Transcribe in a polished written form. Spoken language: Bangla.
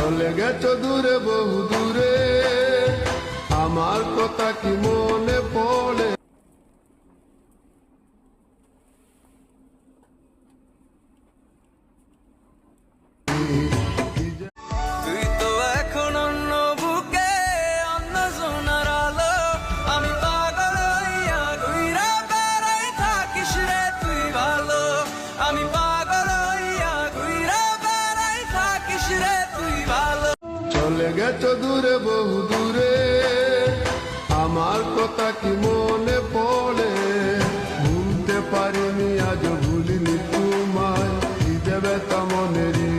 চলে গেছো দূরে বহু দূরে, আমার কথা কি মনে পড়ে? তুই তো এখন অন্য বুকে, অন্য সোনার আলো। আমি পাগল হইয়া ঘুইরা বেড়াই, থাকিস রে তুই ভালো। আমি পাগল হইয়া ঘুইরা বেড়াই, থাকিস রে তুই ভালো। চলে গেছো দূরে বহু দূরে, আমার কথা কি মনে পড়ে? ভুলতে পারিনি আজ ভুলিনি তোমায়, কি দেবে তা মনেরই